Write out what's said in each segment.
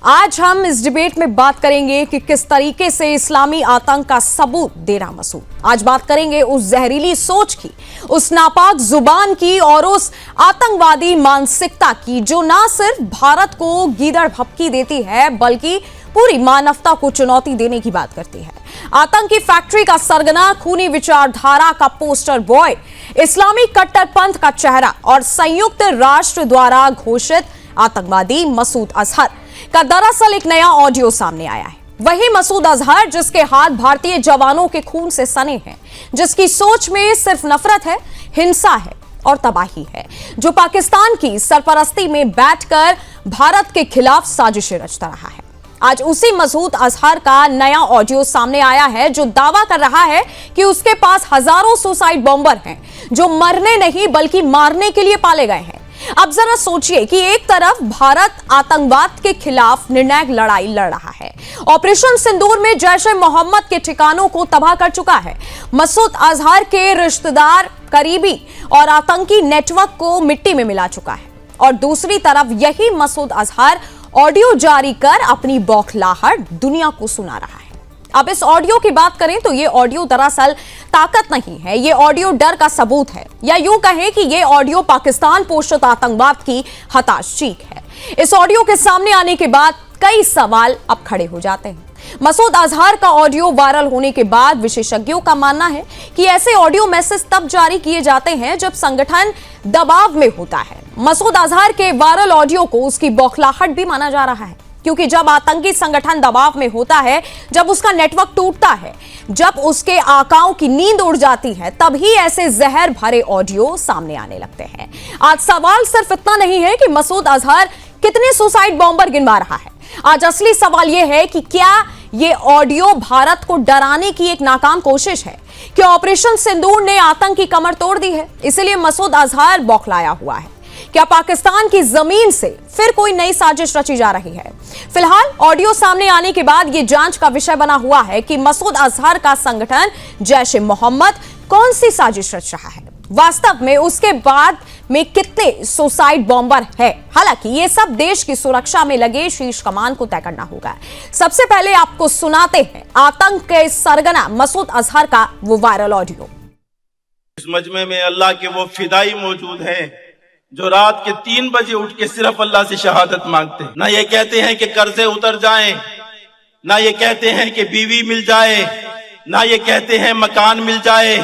आज हम इस डिबेट में बात करेंगे कि किस तरीके से इस्लामी आतंक का सबूत दे रहा मसूद। आज बात करेंगे उस जहरीली सोच की, उस नापाक जुबान की और उस आतंकवादी मानसिकता की जो ना सिर्फ भारत को गीदड़ भपकी देती है बल्कि पूरी मानवता को चुनौती देने की बात करती है। आतंकी फैक्ट्री का सरगना, खूनी विचारधारा का पोस्टर बॉय, इस्लामी कट्टरपंथ का चेहरा और संयुक्त राष्ट्र द्वारा घोषित आतंकवादी मसूद अजहर का दरअसल एक नया ऑडियो सामने आया है। वही मसूद अजहर जिसके हाथ भारतीय जवानों के खून से सने हैं, जिसकी सोच में सिर्फ नफरत है, हिंसा है और तबाही है, जो पाकिस्तान की सरपरस्ती में बैठकर भारत के खिलाफ साजिशें रचता रहा है। आज उसी मसूद अजहर का नया ऑडियो सामने आया है जो दावा कर रहा है कि उसके पास हजारों सुसाइड बॉम्बर हैं जो मरने नहीं बल्कि मारने के लिए पाले गए हैं। अब जरा सोचिए कि एक तरफ भारत आतंकवाद के खिलाफ निर्णायक लड़ाई लड़ रहा है, ऑपरेशन सिंदूर में जैश ए मोहम्मद के ठिकानों को तबाह कर चुका है, मसूद अजहर के रिश्तेदार, करीबी और आतंकी नेटवर्क को मिट्टी में मिला चुका है, और दूसरी तरफ यही मसूद अजहर ऑडियो जारी कर अपनी बौखलाहट दुनिया को सुना रहा है। अब इस ऑडियो की बात करें तो ये ऑडियो दरअसल ताकत नहीं है, ये ऑडियो डर का सबूत है, या यूं कहें कि ये ऑडियो पाकिस्तान पोषित आतंकवाद की हताश चीख है। इस ऑडियो के सामने आने के बाद कई सवाल अब खड़े हो जाते हैं। मसूद अजहर का ऑडियो वायरल होने के बाद विशेषज्ञों का मानना है कि ऐसे ऑडियो मैसेज तब जारी किए जाते हैं जब संगठन दबाव में होता है। मसूद अजहर के वायरल ऑडियो को उसकी बौखलाहट भी माना जा रहा है, क्योंकि जब आतंकी संगठन दबाव में होता है, जब उसका नेटवर्क टूटता है, जब उसके आकाओं की नींद उड़ जाती है, तभी ऐसे जहर भरे ऑडियो सामने आने लगते हैं। आज सवाल सिर्फ इतना नहीं है कि मसूद अजहर कितने सुसाइड बॉम्बर गिनवा रहा है। आज असली सवाल यह है कि क्या यह ऑडियो भारत को डराने की एक नाकाम कोशिश है? क्या ऑपरेशन सिंदूर ने आतंक की कमर तोड़ दी है, इसलिए मसूद अजहर बौखलाया हुआ है? क्या पाकिस्तान की जमीन से फिर कोई नई साजिश रची जा रही है? फिलहाल ऑडियो सामने आने के बाद यह जांच का विषय बना हुआ है कि मसूद अजहर का संगठन जैश ए मोहम्मद कौन सी साजिश रच रहा है, वास्तव में उसके बाद में कितने सुसाइड बॉम्बर है। हालांकि ये सब देश की सुरक्षा में लगे शीर्ष कमान को तय करना होगा। सबसे पहले आपको सुनाते हैं आतंक के सरगना मसूद अजहर का वो वायरल ऑडियो। इस मजमे में अल्लाह के वो फिदाई मौजूद हैं जो रात के 3 बजे उठ के सिर्फ अल्लाह से शहादत मांगते हैं। ना ये कहते हैं कि कर्जे उतर जाएं, ना ये कहते हैं कि बीवी मिल जाए, ना ये कहते हैं मकान मिल जाए,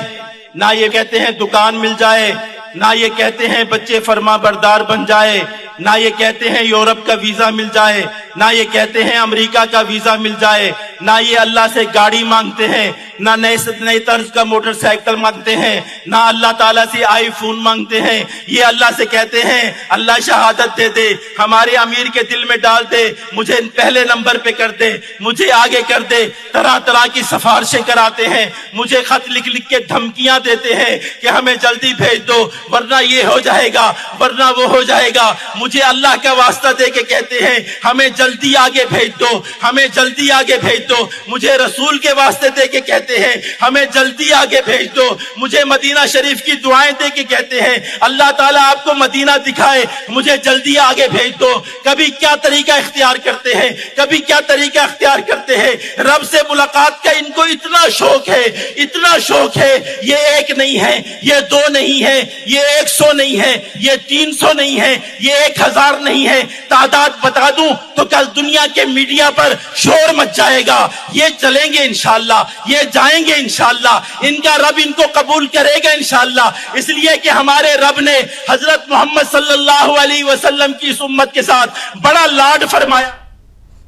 ना ये कहते हैं दुकान मिल जाए, ना ये कहते हैं बच्चे फरमा बरदार बन जाए, ना ये कहते हैं यूरोप का वीजा मिल जाए, ना ये कहते हैं अमेरिका का वीजा मिल जाए, ना ये अल्लाह से गाड़ी मांगते हैं, ना नए तर्ज का मोटरसाइकिल मांगते हैं, ना अल्लाह ताला से आईफोन मांगते हैं। ये अल्लाह से कहते हैं अल्लाह शहादत दे दे, हमारे अमीर के दिल में डाल दे, मुझे पहले नंबर पे कर दे, मुझे आगे कर दे। तरह तरह की सिफारिशें कराते हैं, मुझे खत लिख लिख के धमकियां देते हैं कि हमें जल्दी भेज दो वरना ये हो जाएगा, वरना वो हो जाएगा। मुझे अल्लाह का वास्ता दे के कहते हैं हमें जल्दी आगे भेज दो, हमें जल्दी आगे भेज दो। मुझे रसूल के वास्ते दे के कहते हैं हमें जल्दी आगे भेज दो। मुझे मदीना शरीफ की दुआएं दे के कहते हैं अल्लाह ताला आपको मदीना दिखाए, मुझे जल्दी आगे भेज दो। कभी क्या तरीका इख्तियार करते हैं, कभी क्या तरीका इख्तियार करते हैं। रब से मुलाकात का इनको इतना शौक है, इतना शौक है। ये एक नहीं है, ये 2 नहीं है, ये 100 नहीं है, ये 300 नहीं है, ये 1000 नहीं है। तादाद बता दूं तो कल दुनिया के मीडिया पर शोर मच जाएगा। ये चलेंगे इंशाअल्लाह, ये जाएंगे इंशाअल्लाह, इनका रब इनको कबूल करेगा इंशाअल्लाह। इसलिए कि हमारे रब ने हजरत मोहम्मद सल्लल्लाहु अलैहि वसल्लम की इस उम्मत के साथ बड़ा लाड फरमाया।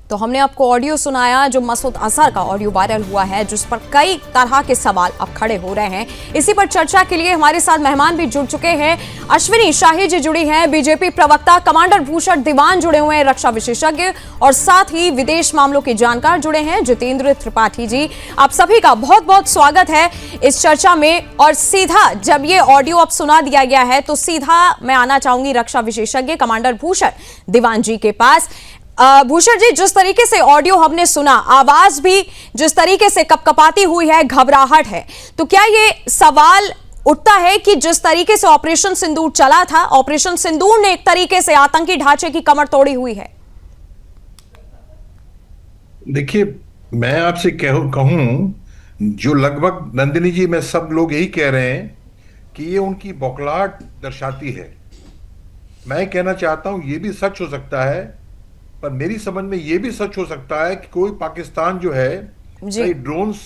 तो हमने आपको ऑडियो सुनाया जो मसूद अजहर का ऑडियो वायरल हुआ है, जिस पर कई तरह के सवाल अब खड़े हो रहे हैं। इसी पर चर्चा के लिए हमारे साथ मेहमान भी जुड़ चुके हैं। अश्विनी शाही जी जुड़ी हैं, बीजेपी प्रवक्ता कमांडर भूषण दीवान जुड़े हुए हैं, रक्षा विशेषज्ञ, और साथ ही विदेश मामलों के जानकार जुड़े हैं जितेंद्र त्रिपाठी जी। आप सभी का बहुत बहुत स्वागत है इस चर्चा में। और सीधा जब ये ऑडियो अब सुना दिया गया है तो सीधा मैं आना चाहूंगी रक्षा विशेषज्ञ कमांडर भूषण दीवान जी के पास। भूषण जी, जिस तरीके से ऑडियो हमने सुना, आवाज भी जिस तरीके से कपकपाती हुई है, घबराहट है, तो क्या ये सवाल उठता है कि जिस तरीके से ऑपरेशन सिंदूर चला था, ऑपरेशन सिंदूर ने एक तरीके से आतंकी ढांचे की कमर तोड़ी हुई है? देखिए, मैं आपसे कहूं, जो लगभग नंदिनी जी, मैं सब लोग यही कह रहे हैं कि ये उनकी बौखलाहट दर्शाती है। मैं कहना चाहता हूं ये भी सच हो सकता है, पर मेरी समझ में ये भी सच हो सकता है कि कोई पाकिस्तान जो है, जी कई ड्रोन्स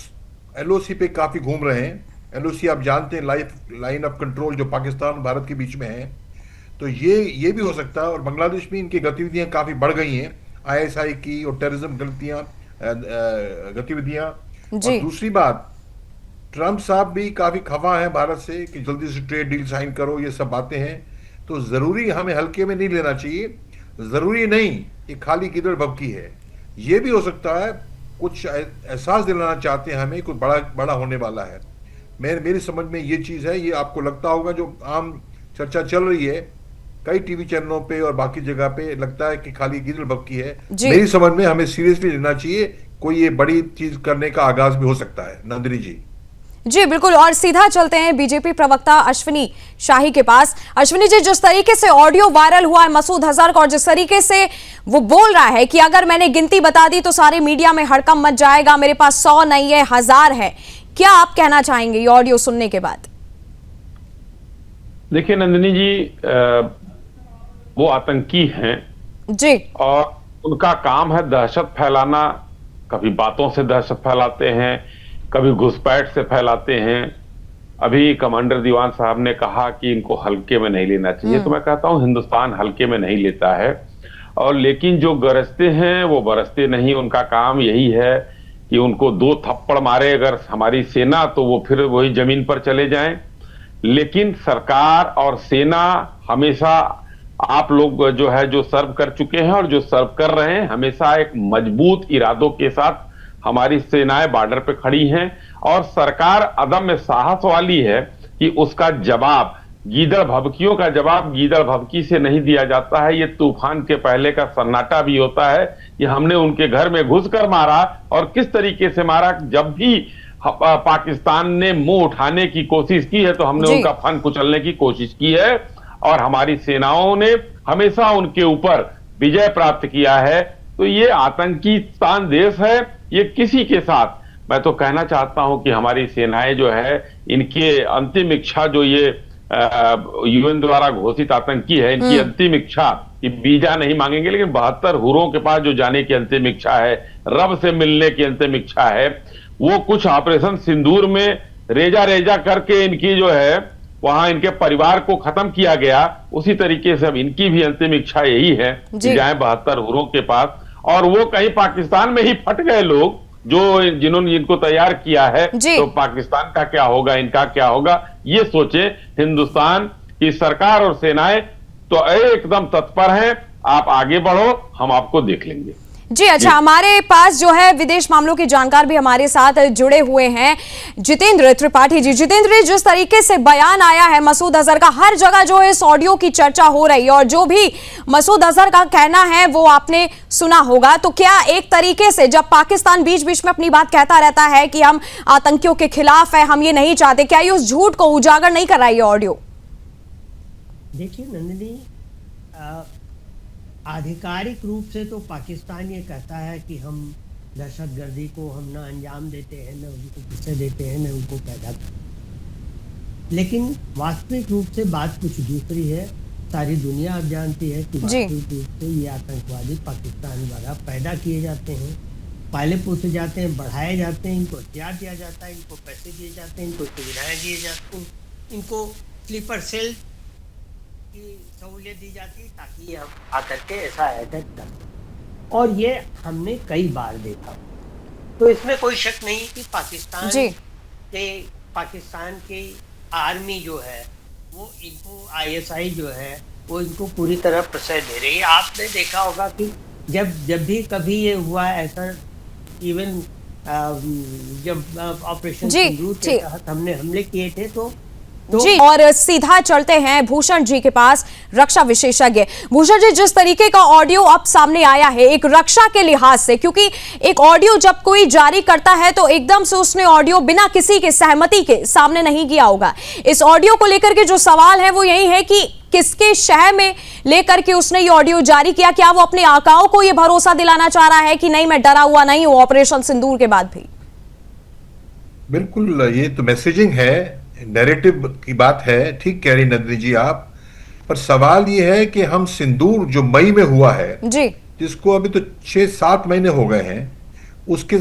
एलओसी पे काफी घूम रहे हैं। एलओसी आप जानते हैं, लाइफ लाइन ऑफ कंट्रोल, जो पाकिस्तान और भारत के बीच में है। तो ये भी हो सकता है। और बांग्लादेश में इनकी गतिविधियां काफी बढ़ गई हैं, आईएसआई की और टेररिज्म गतिविधियां। और जी दूसरी बात, ट्रम्प साहब भी काफी खफा हैं भारत से कि जल्दी से ट्रेड डील साइन करो, ये सब बातें हैं। तो जरूरी हमें हल्के में नहीं लेना चाहिए। जरूरी नहीं ये खाली गिदड़ भभकी है। ये भी हो सकता है कुछ एहसास दिलाना चाहते हैं हमें, कुछ बड़ा बड़ा होने वाला है। मेरी समझ में ये चीज है। ये आपको लगता होगा, जो आम चर्चा चल रही है कई टीवी चैनलों पे और बाकी जगह पे, लगता है कि खाली गिदड़ भभकी है। जी मेरी समझ में हमें सीरियसली लेना चाहिए। कोई ये बड़ी चीज करने का आगाज भी हो सकता है। नंदिनी जी। जी बिल्कुल। और सीधा चलते हैं बीजेपी प्रवक्ता अश्विनी शाही के पास। अश्विनी जी, जिस तरीके से ऑडियो वायरल हुआ है मसूद अजहर का, और जिस तरीके से वो बोल रहा है कि अगर मैंने गिनती बता दी तो सारे मीडिया में हड़कंप मच जाएगा, मेरे पास 100 नहीं है 1000 है, क्या आप कहना चाहेंगे ये ऑडियो सुनने के बाद? देखिए नंदिनी जी, वो आतंकी हैं जी और उनका काम है दहशत फैलाना। कभी बातों से दहशत फैलाते हैं, कभी घुसपैठ से फैलाते हैं। अभी कमांडर दीवान साहब ने कहा कि इनको हल्के में नहीं लेना चाहिए, तो मैं कहता हूं हिंदुस्तान हल्के में नहीं लेता है। और लेकिन जो गरजते हैं वो बरसते नहीं। उनका काम यही है कि उनको 2 थप्पड़ मारे अगर हमारी सेना, तो वो फिर वही जमीन पर चले जाएं। लेकिन सरकार और सेना हमेशा, आप लोग जो है जो सर्व कर चुके हैं और जो सर्व कर रहे हैं, हमेशा एक मजबूत इरादों के साथ हमारी सेनाएं बॉर्डर पे खड़ी हैं। और सरकार अदम्य साहस वाली है कि उसका जवाब, गीदड़ भभकियों का जवाब गीदड़ भभकी से नहीं दिया जाता है। ये तूफान के पहले का सन्नाटा भी होता है। ये हमने उनके घर में घुसकर मारा, और किस तरीके से मारा। जब भी पाकिस्तान ने मुंह उठाने की कोशिश की है तो हमने उनका फन कुचलने की कोशिश की है, और हमारी सेनाओं ने हमेशा उनके ऊपर विजय प्राप्त किया है। तो ये आतंकीस्तान देश है, ये किसी के साथ, मैं तो कहना चाहता हूं कि हमारी सेनाएं जो है, इनके अंतिम इच्छा, जो ये यूएन द्वारा घोषित आतंकी है, इनकी अंतिम इच्छा कि वीजा नहीं मांगेंगे, लेकिन 72 हुरों के पास जो जाने की अंतिम इच्छा है, रब से मिलने की अंतिम इच्छा है, वो कुछ ऑपरेशन सिंदूर में रेजा रेजा करके इनकी जो है वहां इनके परिवार को खत्म किया गया। उसी तरीके से अब इनकी भी अंतिम इच्छा यही है कि जाए 72 हुरों के पास, और वो कहीं पाकिस्तान में ही फट गए लोग जो जिन्होंने इनको तैयार किया है, तो पाकिस्तान का क्या होगा, इनका क्या होगा, ये सोचे। हिंदुस्तान की सरकार और सेनाएं तो एकदम तत्पर हैं। आप आगे बढ़ो, हम आपको देख लेंगे। जी अच्छा, हमारे पास जो है विदेश मामलों के जानकार भी हमारे साथ जुड़े हुए हैं, जितेंद्र त्रिपाठी जी। जितेंद्र जी, जिस तरीके से बयान आया है मसूद अजहर का, हर जगह जो है इस ऑडियो की चर्चा हो रही है, और जो भी मसूद अजहर का कहना है वो आपने सुना होगा। तो क्या एक तरीके से जब पाकिस्तान बीच बीच में अपनी बात कहता रहता है कि हम आतंकियों के खिलाफ है, हम ये नहीं चाहते, क्या ये उस झूठ को उजागर नहीं कर रहा है ये ऑडियो? देखिए नंदिनी, आधिकारिक रूप से तो पाकिस्तान ये कहता है कि हम दहशतगर्दी को हम ना अंजाम देते हैं, न उनको पैसे देते हैं, न उनको पैदा करते हैं। लेकिन वास्तविक रूप से बात कुछ दूसरी है। सारी दुनिया अब जानती है कि वास्तविक रूप से ये आतंकवादी पाकिस्तान द्वारा पैदा किए जाते हैं, पाले पोसे जाते हैं, बढ़ाए जाते हैं, इनको हथियार दिया जाता है, इनको पैसे दिए जाते हैं, इनको सुविधाएँ दिए जाती हैं, इनको स्लीपर सेल की सहूलियत दी जाती है ताकि ये हम आकर के ऐसा अटैक कर। और ये हमने कई बार देखा। तो इसमें कोई शक नहीं कि पाकिस्तान के आर्मी जो है वो इनको, आईएसआई जो है वो इनको पूरी तरह प्रश्रय दे रही है। आपने देखा होगा कि जब भी कभी ये हुआ ऐसा, इवन जब ऑपरेशन सिंदूर के तहत हमने हमले किए थे, तो जी, और सीधा चलते हैं भूषण जी के पास, रक्षा विशेषज्ञ। भूषण जी, जिस तरीके का ऑडियो अब सामने आया है एक रक्षा के लिहाज से, क्योंकि एक ऑडियो जब कोई जारी करता है तो एकदम से उसने ऑडियो बिना किसी के सहमति के सामने नहीं किया होगा। इस ऑडियो को लेकर के जो सवाल है वो यही है कि किसके शह में लेकर के उसने ये ऑडियो जारी किया? क्या वो अपने आकाओं को ये भरोसा दिलाना चाह रहा है कि नहीं, मैं डरा हुआ नहीं हूं ऑपरेशन सिंदूर के बाद भी? बिल्कुल, ये तो मैसेजिंग है, नैरेटिव की बात है। ठीक कह रही नंदिनी जी आप, पर सवाल ये है कि हम सिंदूर जो मई में हुआ है जी, जिसको अभी तो 6-7 महीने हो गए हैं, उसके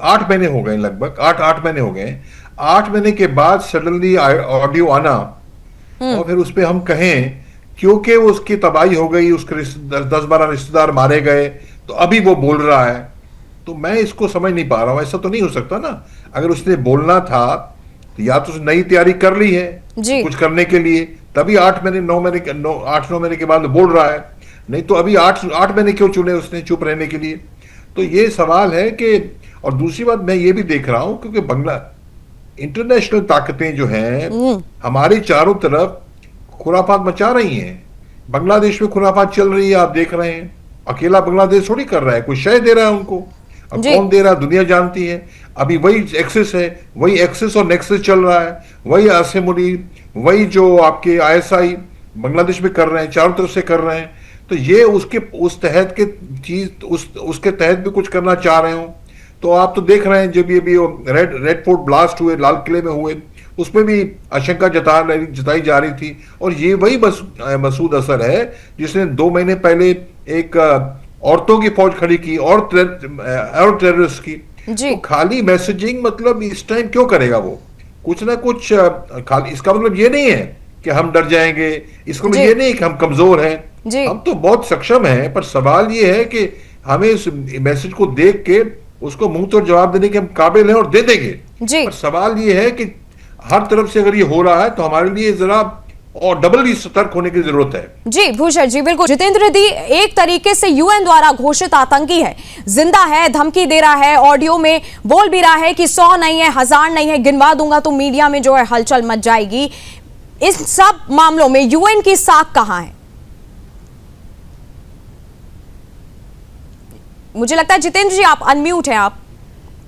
8 महीने हो गए, लगभग 8 महीने हो गए। 8 महीने के बाद सडनली ऑडियो आना और फिर उस पर हम कहें क्योंकि उसकी तबाही हो गई, उसके 10-12 रिश्तेदार मारे गए, तो अभी वो बोल रहा है, तो मैं इसको समझ नहीं पा रहा हूं। ऐसा तो नहीं हो सकता ना। अगर उसने बोलना था तो या तो नई तैयारी कर ली है जी, कुछ करने के लिए, तभी 8-9 महीने के बाद बोल रहा है। नहीं तो अभी 8 महीने क्यों चुने उसने चुप रहने के लिए? तो ये सवाल है कि, और दूसरी बात मैं ये भी देख रहा हूं क्योंकि इंटरनेशनल ताकतें जो हैं हमारी चारों तरफ खुराफात मचा रही हैं। बांग्लादेश में खुराफात चल रही है, आप देख रहे हैं। अकेला बांग्लादेश थोड़ी कर रहा है, कोई शय दे रहा है उनको। अब कौन दे रहा है दुनिया जानती है। अभी वही एक्सिस है, वही एक्सिस और नेक्सिस चल रहा है, वही आसिमुली, वही जो आपके ISI बांग्लादेश में कर रहे हैं, चारों तरफ से कर रहे हैं। तो ये उस तहत के चीज उसके तहत भी कुछ करना चाह रहे हो। तो आप तो देख रहे हैं जब ये भी रेड फोर्ट ब्लास्ट हुए, लाल किले में हुए, उसमें भी आशंका जताई जा रही थी। और ये वही मसूद अजहर है जिसने 2 महीने पहले एक औरतों की फौज खड़ी की और टेररिस्ट की। तो खाली मैसेजिंग मतलब इस टाइम क्यों करेगा वो? कुछ ना कुछ खाली, इसका मतलब ये नहीं है कि हम डर जाएंगे, इसका मतलब ये नहीं कि हम कमजोर हैं, हम तो बहुत सक्षम हैं। पर सवाल ये है कि हमें इस मैसेज को देख के उसको मुंह तोड़ जवाब देने के हम काबिल हैं और दे देंगे। पर सवाल ये है कि हर तरफ से अगर ये हो रहा है तो हमारे लिए जरा और डबल सतर्क होने की जरूरत है। जी भूषण जी, बिल्कुल। जितेंद्र दी, एक तरीके से UN द्वारा घोषित आतंकी है, जिंदा है, धमकी दे रहा है, ऑडियो में बोल भी रहा है कि 100 नहीं है, 1000 नहीं है, गिनवा दूंगा तो मीडिया में जो है हलचल मच जाएगी। इस सब मामलों में UN की साख कहां है? मुझे लगता है जितेंद्र जी आप अनम्यूट हैं, आप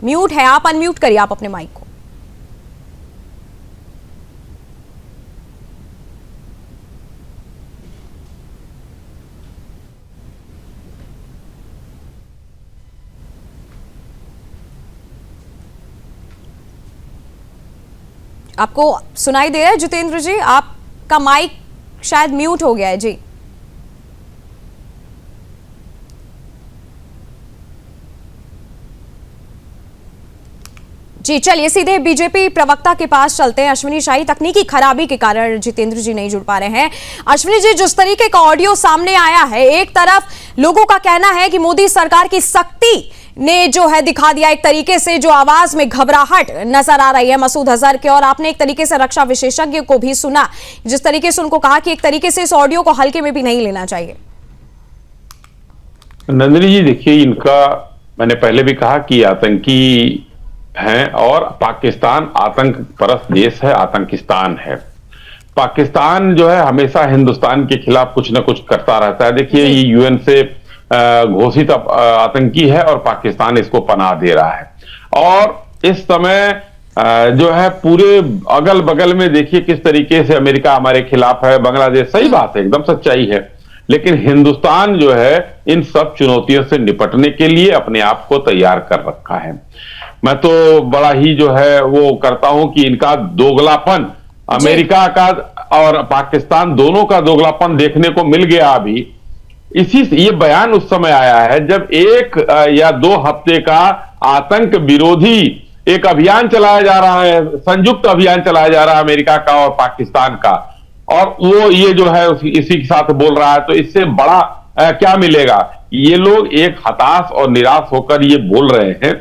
म्यूट हैं, आप अनम्यूट करिए आप अपने माइक को। आपको सुनाई दे रहा है जितेंद्र जी? आपका माइक शायद म्यूट हो गया है। जी जी, चलिए सीधे बीजेपी प्रवक्ता के पास चलते हैं। अश्विनी शाही, तकनीकी खराबी के कारण जितेंद्र जी नहीं जुड़ पा रहे हैं। अश्विनी जी, जिस तरीके का ऑडियो सामने आया है, एक तरफ लोगों का कहना है कि मोदी सरकार की सख्ती ने जो है दिखा दिया एक तरीके से, जो आवाज में घबराहट नजर आ रही है मसूद अजहर के, और आपने एक तरीके से रक्षा विशेषज्ञ को भी सुना जिस तरीके से उनको कहा कि एक तरीके से इस ऑडियो को हल्के में भी नहीं लेना चाहिए। नंदिनी जी, देखिए, इनका मैंने पहले भी कहा कि आतंकी हैं और पाकिस्तान आतंक परस्त देश है, आतंकिस्तान है। पाकिस्तान जो है हमेशा हिंदुस्तान के खिलाफ कुछ ना कुछ करता रहता है। देखिए, ये UN से घोषित आतंकी है और पाकिस्तान इसको पनाह दे रहा है। और इस समय जो है पूरे अगल बगल में देखिए किस तरीके से अमेरिका हमारे खिलाफ है, बांग्लादेश, सही बात है, एकदम सच्चाई है। लेकिन हिंदुस्तान जो है इन सब चुनौतियों से निपटने के लिए अपने आप को तैयार कर रखा है। मैं तो बड़ा ही जो है वो करता हूं कि इनका दोगलापन, अमेरिका का और पाकिस्तान दोनों का दोगलापन देखने को मिल गया। अभी ये बयान उस समय आया है जब 1 या 2 हफ्ते का आतंक विरोधी एक अभियान चलाया जा रहा है, संयुक्त अभियान चलाया जा रहा है अमेरिका का और पाकिस्तान का, और वो ये जो है इसी के साथ बोल रहा है। तो इससे बड़ा क्या मिलेगा? ये लोग एक हताश और निराश होकर ये बोल रहे हैं।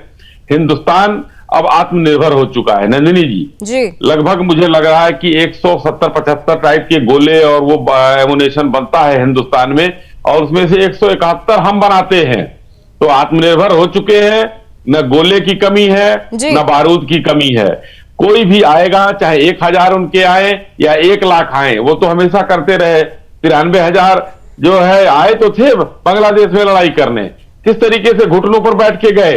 हिंदुस्तान अब आत्मनिर्भर हो चुका है नंदिनी जी। लगभग मुझे लग रहा है कि 170-75 टाइप के गोले और वो एमुनेशन बनता है हिंदुस्तान में, और उसमें से 171 हम बनाते हैं। तो आत्मनिर्भर हो चुके हैं, न गोले की कमी है न बारूद की कमी है। कोई भी आएगा, चाहे 1,000 उनके आए या 1,00,000 आए, वो तो हमेशा करते रहे। 93,000 जो है आए तो थे बांग्लादेश में लड़ाई करने, किस तरीके से घुटनों पर बैठ के गए।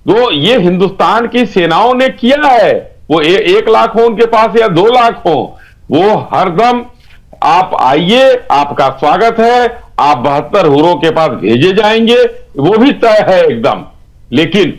तो ये हिंदुस्तान की सेनाओं ने किया है। वो 1,00,000 हो उनके पास या 2,00,000 हो, वो हरदम आप आइए, आपका स्वागत है, आप 72 हुरों के पास भेजे जाएंगे, वो भी तय है एकदम। लेकिन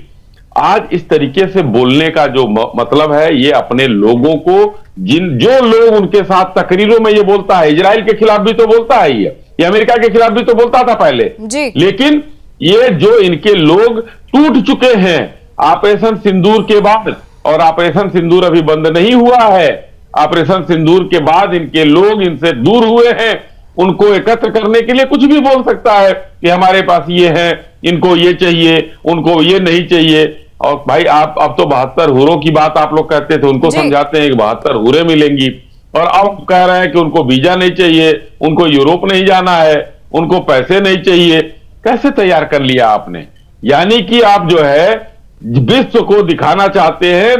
आज इस तरीके से बोलने का जो मतलब है, ये अपने लोगों को, जो लोग उनके साथ तकरीरों में ये बोलता है, इजराइल के खिलाफ भी तो बोलता है ये अमेरिका के खिलाफ भी तो बोलता था पहले जी। लेकिन ये जो इनके लोग टूट चुके हैं ऑपरेशन सिंदूर के बाद, और ऑपरेशन सिंदूर अभी बंद नहीं हुआ है। ऑपरेशन सिंदूर के बाद इनके लोग इनसे दूर हुए हैं। उनको एकत्र करने के लिए कुछ भी बोल सकता है कि हमारे पास ये है, इनको ये चाहिए, उनको ये नहीं चाहिए। और भाई आप अब तो 72 हुरों की बात आप लोग कहते थे, उनको समझाते हैं कि 72 हुरें मिलेंगी, और अब कह रहे हैं कि उनको वीजा नहीं चाहिए, उनको यूरोप नहीं जाना है, उनको पैसे नहीं चाहिए। कैसे तैयार कर लिया आपने? यानी कि आप जो है विश्व को दिखाना चाहते हैं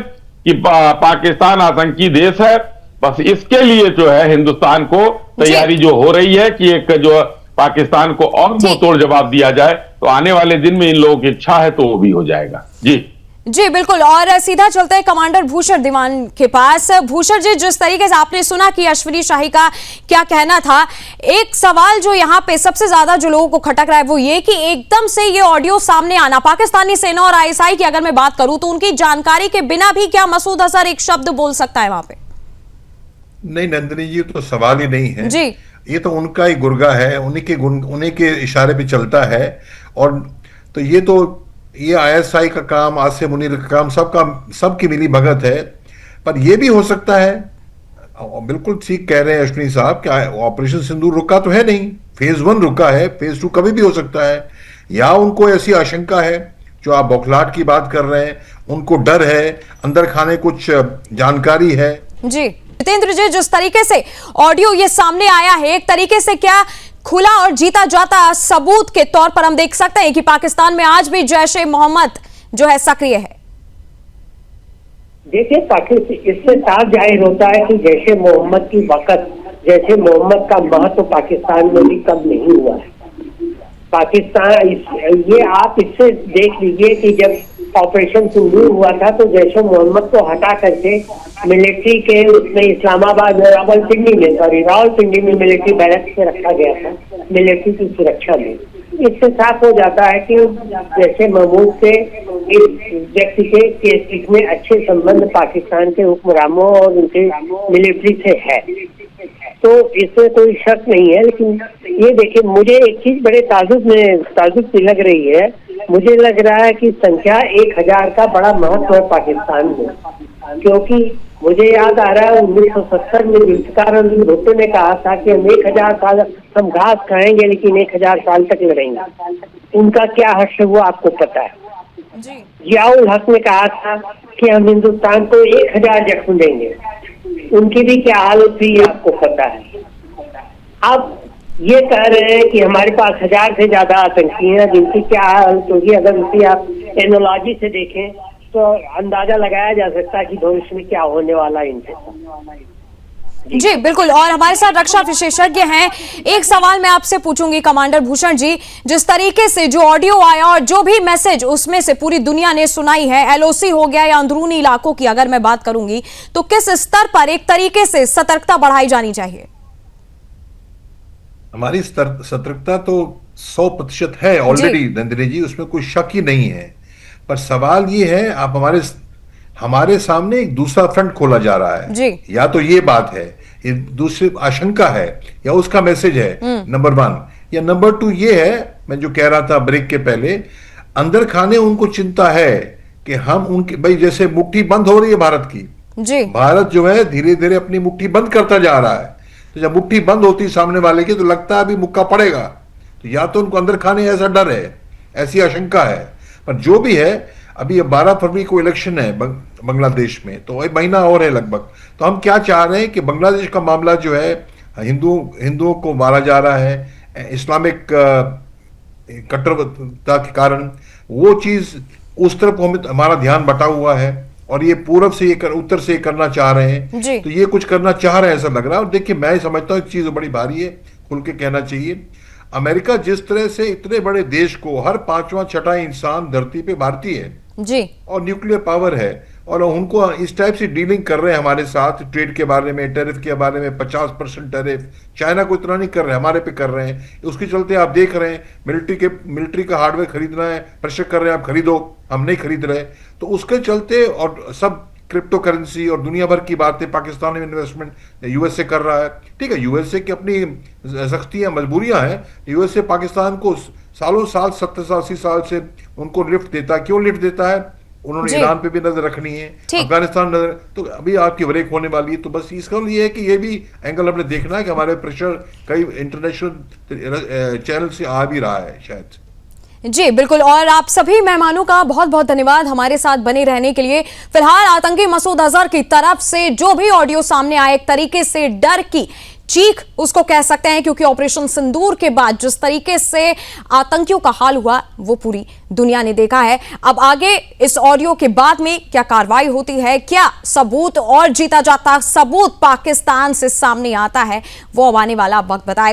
कि पाकिस्तान आतंकी देश है। बस इसके लिए जो है हिंदुस्तान को तैयारी जो हो रही है कि एक जो पाकिस्तान को और मुंहतोड़ जवाब दिया जाए, तो आने वाले दिन में इन लोगों की इच्छा है तो वो भी हो जाएगा। जी बिल्कुल। और सीधा चलते हैं कमांडर भूषण दीवान के पास। भूषण जी, जिस तरीके से आपने सुना कि अश्विनी शाही का क्या कहना था, एक सवाल जो यहाँ पे सबसे ज्यादा जो लोगों को खटक रहा है वो ये कि एकदम से ये ऑडियो सामने आना, पाकिस्तानी सेना और आईएसआई की अगर मैं बात करूं तो उनकी जानकारी के बिना भी क्या मसूद अजहर एक शब्द बोल सकता है वहां पे? नहीं नंदिनी जी, तो सवाल ही नहीं है जी। ये तो उनका ही गुर्गा है, उन्हीं के इशारे पे चलता है। और तो ये आईएसआई का काम, आसिम मुनीर का काम, सबकी मिली भगत है। पर यह भी हो सकता है, बिल्कुल ठीक कह रहे हैं अश्विनी साहब, कि ऑपरेशन सिंदूर रुका तो है नहीं, फेज 1 रुका है, फेज 2 कभी भी हो सकता है। या उनको ऐसी आशंका है, जो आप बौखलाहट की बात कर रहे हैं, उनको डर है, अंदर खाने कुछ जानकारी है। जी जितेंद्र जी, जिस तरीके से ऑडियो ये सामने आया है, एक तरीके से क्या खुला और जीता जाता सबूत के तौर पर हम देख सकते हैं कि पाकिस्तान में आज भी जैश ए मोहम्मद जो है सक्रिय है? देखिए, पाकिस्तान इससे साफ जाहिर होता है कि जैश ए मोहम्मद की वक़्त, जैश ए मोहम्मद का महत्व पाकिस्तान में भी कम नहीं हुआ है। पाकिस्तान ये आप इससे देख लीजिए कि जब ऑपरेशन सिंदूर हुआ था तो जैश ए मोहम्मद को हटा करके मिलिट्री के उसमें इस्लामाबाद में रावलपिंडी में मिलिट्री बैरक्स में रखा गया था, मिलिट्री की सुरक्षा में। इससे साफ हो जाता है कि जैश ए महमूद से इस व्यक्ति के कितने अच्छे संबंध पाकिस्तान के हुक्मरानों और उनके मिलिट्री से है, तो इसमें कोई शक नहीं है। लेकिन ये देखिए, मुझे एक चीज बड़े ताजुब सी लग रही है। मुझे लग रहा है कि संख्या 1,000 का बड़ा महत्व है पाकिस्तान में, क्योंकि मुझे याद आ रहा है 1970 में जुल्फिकार अली भुट्टो ने कहा था कि हम 1,000 साल हम घास खाएंगे लेकिन 1,000 साल तक लड़ेंगे। उनका क्या हर्ष है वो आपको पता है। जियाउल हक ने कहा था कि हम हिंदुस्तान को 1,000 जख्म देंगे, उनकी भी क्या हालत थी आपको पता है। अब ये कह रहे हैं कि हमारे पास 1,000 से ज्यादा आतंकी हैं, जिनकी क्या हालत होगी। अगर उसी आप एनोलॉजी से देखें तो अंदाजा लगाया जा सकता है कि भविष्य में क्या होने वाला है इनसे। जी बिल्कुल। और हमारे साथ रक्षा विशेषज्ञ हैं। एक सवाल मैं आपसे पूछूंगी कमांडर भूषण जी, जिस तरीके से जो ऑडियो आया और जो भी मैसेज उसमें से पूरी दुनिया ने सुनाई है, एलओसी हो गया या अंदरूनी इलाकों की अगर मैं बात करूंगी, तो किस स्तर पर एक तरीके से सतर्कता बढ़ाई जानी चाहिए? हमारी सतर्कता तो 100% है ऑलरेडी नंदिनी जी, उसमें कोई शक ही नहीं है। पर सवाल ये है, आप हमारे सामने एक दूसरा फ्रंट खोला जा रहा है जी। या तो ये बात है, ये दूसरी आशंका है, या उसका मैसेज है नंबर 1, या नंबर 2 ये है, मैं जो कह रहा था ब्रेक के पहले, अंदर खाने उनको चिंता है कि हम उनके भाई जैसे मुट्ठी बंद हो रही है भारत की जी। भारत जो है धीरे धीरे अपनी मुट्ठी बंद करता जा रहा है। तो जब मुट्ठी बंद होती सामने वाले की तो लगता है अभी मुक्का पड़ेगा, तो या तो उनको अंदर खाने ऐसा डर है, ऐसी आशंका है। पर जो भी है, अभी 12 फरवरी को इलेक्शन है बांग्लादेश में, तो एक महीना और है लगभग। तो हम क्या चाह रहे हैं कि बांग्लादेश का मामला जो है, हिंदुओं को मारा जा रहा है इस्लामिक कट्टरता के कारण, वो चीज उस तरफ हमारा ध्यान बटा हुआ है। और ये पूरब से उत्तर से करना चाह रहे हैं, जी। तो ये कुछ करना चाह रहे हैं ऐसा लग रहा है। और देखिए, मैं समझता हूँ एक चीज बड़ी भारी है, खुल के कहना चाहिए। अमेरिका जिस तरह से इतने बड़े देश को, हर पांचवा छठा इंसान धरती पे भारतीय है जी, और न्यूक्लियर पावर है, और उनको इस टाइप से डीलिंग कर रहे हैं हमारे साथ, ट्रेड के बारे में, टैरिफ के बारे में 50% टैरिफ। चाइना को इतना नहीं कर रहे, हमारे पे कर रहे हैं। उसके चलते आप देख रहे हैं मिलिट्री का हार्डवेयर खरीदना है, प्रेशर कर रहे हैं, आप खरीदो, हम नहीं खरीद रहे। तो उसके चलते, और सब क्रिप्टो करेंसी और दुनिया भर की बातें, पाकिस्तान में इन्वेस्टमेंट यूएसए कर रहा है। ठीक है, यूएसए की अपनी सख्तियां, मजबूरियां हैं। यूएसए पाकिस्तान को सालों साल, 70 साल 80 साल से उनको लिफ्ट देता है। क्यों लिफ्ट देता है? उन्होंने जी। ईरान पे भी नजर रखनी है, अफगानिस्तान नजर, तो अभी आपकी ब्रेक होने वाली है। तो बस इसका ये है कि ये भी एंगल हमने देखना है कि हमारे प्रेशर कई इंटरनेशनल चैनल से आ भी रहा है शायद। जी बिल्कुल। और आप सभी मेहमानों का बहुत बहुत धन्यवाद हमारे साथ बने रहने के लिए। फिलहाल आतंकी मसूद अजहर की तरफ से जो भी ऑडियो सामने आए, एक तरीके से डर की चीख उसको कह सकते हैं, क्योंकि ऑपरेशन सिंदूर के बाद जिस तरीके से आतंकियों का हाल हुआ वो पूरी दुनिया ने देखा है। अब आगे इस ऑडियो के बाद में क्या कार्रवाई होती है, क्या सबूत और जीता जाता सबूत पाकिस्तान से सामने आता है, वो अब आने वाला वक्त बताएगा।